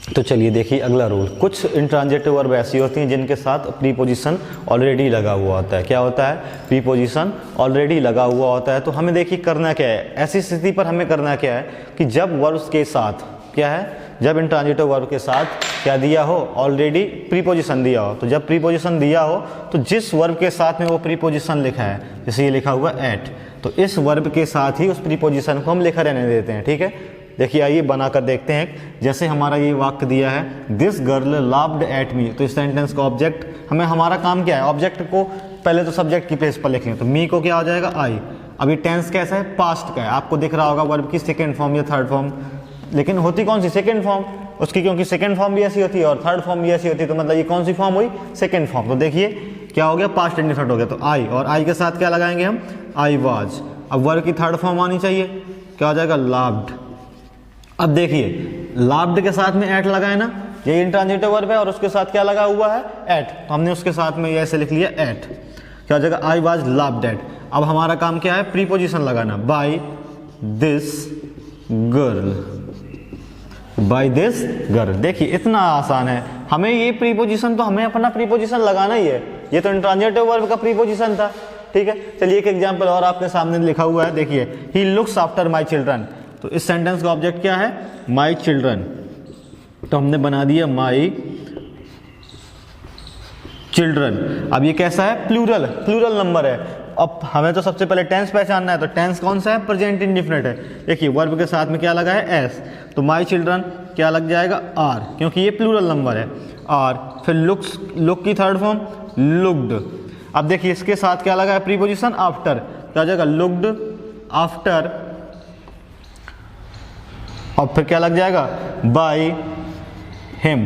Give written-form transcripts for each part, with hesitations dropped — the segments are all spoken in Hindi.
तो चलिए देखिए अगला रूल। कुछ इंट्रांजिटिव वर्ब ऐसी होती हैं जिनके साथ प्रीपोजिशन ऑलरेडी लगा हुआ होता है। क्या होता है? प्रीपोजिशन ऑलरेडी लगा हुआ होता है। तो हमें देखिए करना क्या है, ऐसी स्थिति पर हमें करना क्या है कि जब वर्ब्स के साथ क्या है, जब इंट्रांजिटिव वर्ब के साथ क्या दिया हो, ऑलरेडी प्रीपोजिशन दिया हो। तो जब प्रीपोजिशन दिया हो तो जिस वर्ब के साथ में वो प्रीपोजिशन लिखा है, जैसे ये लिखा हुआ एट, तो इस वर्ब के साथ ही उस प्रीपोजिशन को हम लिखा रहने देते हैं। ठीक है, देखिए आइए बनाकर देखते हैं। जैसे हमारा ये वाक्य दिया है, this girl loved at me, तो इस सेंटेंस का ऑब्जेक्ट, हमारा काम क्या है, ऑब्जेक्ट को पहले तो सब्जेक्ट की प्लेस पर लिख लें। तो मी को क्या हो जाएगा? आई। अभी टेंस कैसा है? पास्ट का है। आपको दिख रहा होगा वर्ब की सेकेंड फॉर्म या थर्ड फॉर्म, लेकिन होती कौन सी? सेकेंड फॉर्म उसकी, क्योंकि सेकेंड फॉर्म भी ऐसी होती है और थर्ड फॉर्म भी ऐसी होती है। तो मतलब ये कौन सी फॉर्म हुई? Second form. तो देखिए क्या हो गया, पास्ट इंडिफिनिट हो गया। तो आई, और आई के साथ क्या लगाएंगे हम? I was. अब वर्ब की थर्ड फॉर्म आनी चाहिए, क्या हो जाएगा? लव्ड। अब देखिए लव्ड के साथ में एट लगाए ना, ये इंट्रांजिटिव वर्ब है और उसके साथ क्या लगा हुआ है? एट। तो हमने उसके साथ में ये ऐसे लिख लिया एट, क्या हो जाएगा? I was loved at. अब हमारा काम क्या है? प्रीपोजिशन लगाना, by this girl, by this girl. देखिए इतना आसान है, हमें ये प्रीपोजिशन, तो हमें अपना प्रीपोजिशन लगाना ही है। ये तो इंट्रांजिटिव वर्ब का प्रीपोजिशन था। ठीक है, चलिए एक एग्जांपल और आपके सामने लिखा हुआ है, देखिए, he looks after my children. तो इस सेंटेंस का ऑब्जेक्ट क्या है? My children. तो हमने बना दिया माई चिल्ड्रन। अब ये कैसा है? प्लूरल, प्लूरल नंबर है। अब हमें तो सबसे पहले टेंस पहचानना है। तो टेंस कौन सा है? प्रेजेंट इंडेफिनिट है। देखिए वर्ब के साथ में क्या लगा है? एस। तो माई चिल्ड्रन क्या लग जाएगा? आर, क्योंकि ये प्लूरल नंबर है, आर। फिर लुक्स, लुक की थर्ड फॉर्म लुक्ड। अब देखिए इसके साथ क्या लगा है? प्रीपोजिशन आफ्टर, क्या हो जाएगा? Looked after. और फिर क्या लग जाएगा? By him.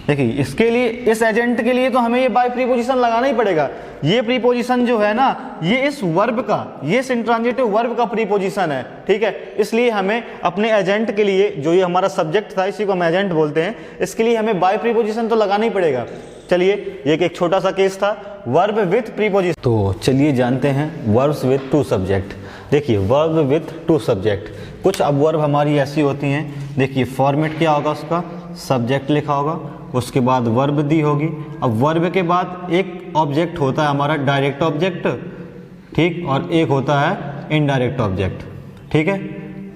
देखिए इसके लिए, इस एजेंट के लिए तो हमें ये बाय प्रीपोजिशन लगाना ही पड़ेगा। ये प्रीपोजिशन जो है ना, ये इस वर्ब का, ये इंट्रांजिटिव वर्ब का प्रीपोजिशन है। ठीक है, इसलिए हमें अपने एजेंट के लिए, जो ये हमारा सब्जेक्ट था, इसी को हम एजेंट बोलते हैं, इसके लिए हमें बाय प्रीपोजिशन तो लगाना ही पड़ेगा। चलिए ये एक छोटा सा केस था, वर्ब विथ प्रीपोजिशन। तो चलिए जानते हैं वर्ब्स विथ टू सब्जेक्ट। देखिए वर्ब विथ टू सब्जेक्ट, कुछ अब वर्ब हमारी ऐसी होती हैं, देखिए फॉर्मेट क्या होगा उसका? सब्जेक्ट लिखा होगा, उसके बाद वर्ब दी होगी। अब वर्ब के बाद एक ऑब्जेक्ट होता है हमारा डायरेक्ट ऑब्जेक्ट, ठीक, और एक होता है इनडायरेक्ट ऑब्जेक्ट। ठीक है,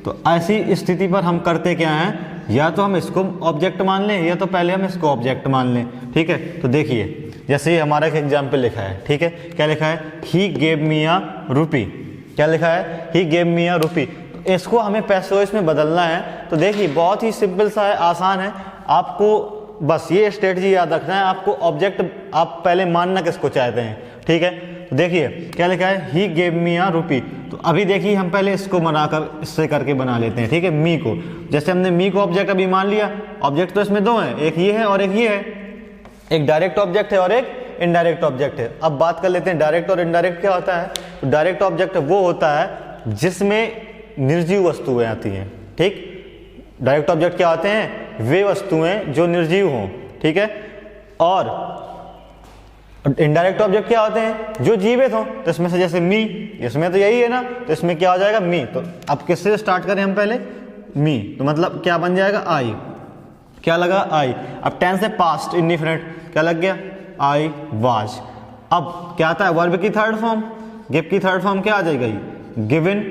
तो ऐसी स्थिति पर हम करते क्या हैं, या तो हम इसको ऑब्जेक्ट मान लें या तो पहले हम इसको ऑब्जेक्ट मान लें। ठीक है, तो देखिए जैसे ये हमारा एक एग्जाम्पल लिखा है। ठीक है, क्या लिखा है? ही गेव मी अ रुपी। क्या लिखा है? ही गेव मी अ रुपी। इसको हमें पैसों में बदलना है। तो देखिए बहुत ही सिंपल सा है, आसान है। आपको बस ये स्ट्रेटजी याद रखना है, आपको ऑब्जेक्ट आप पहले मानना किसको चाहते हैं। ठीक है, तो देखिए क्या लिखा है? ही गेव मी अ रुपी। तो अभी देखिए हम पहले इसको बनाकर, इससे करके बना लेते हैं। ठीक है, मी को, जैसे हमने मी को ऑब्जेक्ट अभी मान लिया। ऑब्जेक्ट तो इसमें दो हैं, एक ये है और एक ये है, एक डायरेक्ट ऑब्जेक्ट है और एक इनडायरेक्ट ऑब्जेक्ट है। अब बात कर लेते हैं डायरेक्ट और इनडायरेक्ट क्या होता है। तो डायरेक्ट ऑब्जेक्ट वो होता है जिसमें निर्जीव वस्तुएं आती हैं। ठीक, डायरेक्ट ऑब्जेक्ट क्या होते हैं? वे वस्तुएं जो निर्जीव हों। ठीक है, और इनडायरेक्ट ऑब्जेक्ट क्या होते हैं? जो जीवित हों। तो इसमें से जैसे मी, इसमें तो यही है ना, तो इसमें क्या हो जाएगा? मी। तो अब किससे स्टार्ट करें हम? पहले मी, तो मतलब क्या बन जाएगा? आई। क्या लगा? आई। अब टेंस है पास्ट इंडेफिनिट, क्या लग गया? I was. अब क्या आता है? वर्ब की थर्ड फॉर्म, गिव की थर्ड फॉर्म क्या आ जाएगा? गिवन।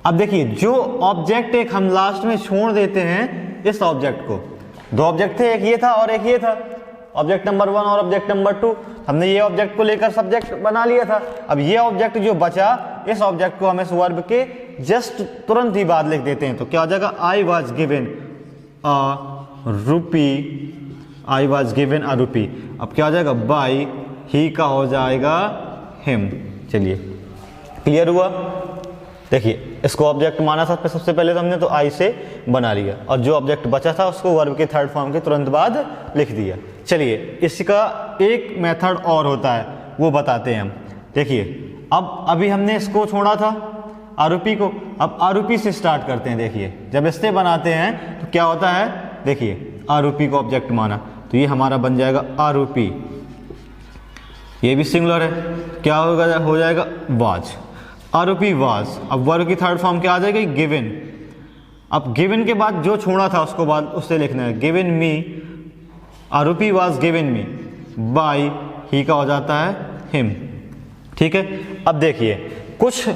अब देखिए जो ऑब्जेक्ट एक हम लास्ट में छोड़ देते हैं, इस ऑब्जेक्ट को, दो ऑब्जेक्ट थे, एक ये था और एक ये था, ऑब्जेक्ट नंबर 1 और ऑब्जेक्ट नंबर 2। हमने ये ऑब्जेक्ट को लेकर सब्जेक्ट बना लिया था। अब ये ऑब्जेक्ट जो बचा, इस ऑब्जेक्ट को हम इस वर्ब के जस्ट तुरंत ही बाद लिख देते हैं। तो क्या हो जाएगा? I was given a rupee, I was given a rupee. अब क्या हो जाएगा? बाय ही का हो जाएगा हिम। चलिए क्लियर हुआ? देखिए इसको ऑब्जेक्ट माना था सबसे पहले तो हमने, तो आई से बना लिया, और जो ऑब्जेक्ट बचा था उसको वर्ब के थर्ड फॉर्म के तुरंत बाद लिख दिया। चलिए इसका एक मेथड और होता है, वो बताते हैं हम। देखिए अब अभी हमने इसको छोड़ा था आरोपी को, अब आरोपी से स्टार्ट करते हैं। देखिए जब इससे बनाते हैं तो क्या होता है? देखिए आरोपी को ऑब्जेक्ट माना, तो ये हमारा बन जाएगा आरोपी, ये भी सिंगुलर है, क्या होगा? हो जाएगा वाज, आरोपी वाज। अब वर्ब की थर्ड फॉर्म क्या आ जाएगी? गिवन, अब गिवन के बाद जो छोड़ा था उसको बाद उससे लिखना है, given me, a rupee was given me by, ही का हो जाता है हिम। ठीक है, अब देखिए कुछ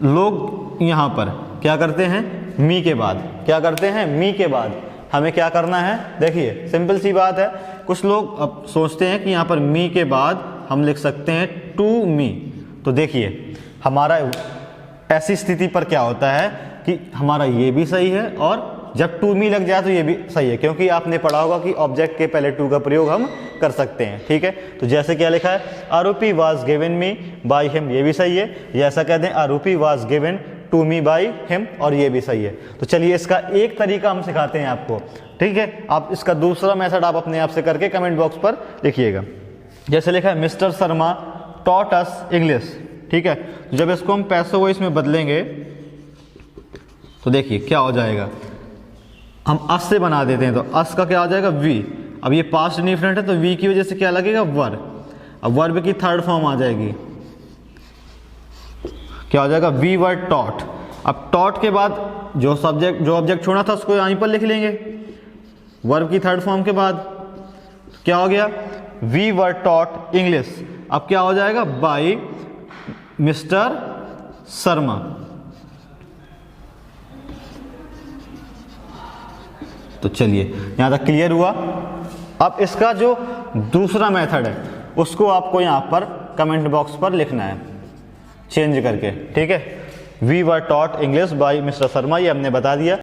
लोग यहाँ पर क्या करते हैं, मी के बाद क्या करते हैं, मी के बाद हमें क्या करना है, देखिए सिंपल सी बात है। कुछ लोग अब सोचते हैं कि यहाँ पर मी के बाद हम लिख सकते हैं टू मी। तो देखिए हमारा ऐसी स्थिति पर क्या होता है कि हमारा ये भी सही है और जब टू मी लग जाए तो ये भी सही है, क्योंकि आपने पढ़ा होगा कि ऑब्जेक्ट के पहले टू का प्रयोग हम कर सकते हैं। ठीक है, तो जैसे क्या लिखा है, a rupee was given me by him, ये भी सही है। जैसा कहते हैं a rupee was given to me by him, और ये भी सही है। तो चलिए इसका एक तरीका हम सिखाते हैं आपको। ठीक है, आप इसका दूसरा मेथड आप अपने आप से करके कमेंट बॉक्स पर लिखिएगा। जैसे लिखा है mister Sharma taught us English. ठीक है, तो जब इसको हम पैसों को इसमें बदलेंगे तो देखिए क्या हो जाएगा, हम अस से बना देते हैं तो अस का क्या हो जाएगा, वी। अब ये पास्ट इंडिफिनिट है तो वी की वजह से क्या लगेगा, वर। अब वर्ब की थर्ड फॉर्म आ जाएगी, क्या हो जाएगा, वी वर टॉट। अब टॉट के बाद जो ऑब्जेक्ट छोड़ा था उसको यहीं पर लिख लेंगे, वर्ब की थर्ड फॉर्म के बाद क्या हो गया, वी वर टॉट इंग्लिश। अब क्या हो जाएगा, बाय मिस्टर शर्मा। तो चलिए यहाँ तक क्लियर हुआ। अब इसका जो दूसरा मेथड है उसको आपको यहाँ पर कमेंट बॉक्स पर लिखना है चेंज करके। ठीक है, we were taught English by mister Sharma, ये हमने बता दिया।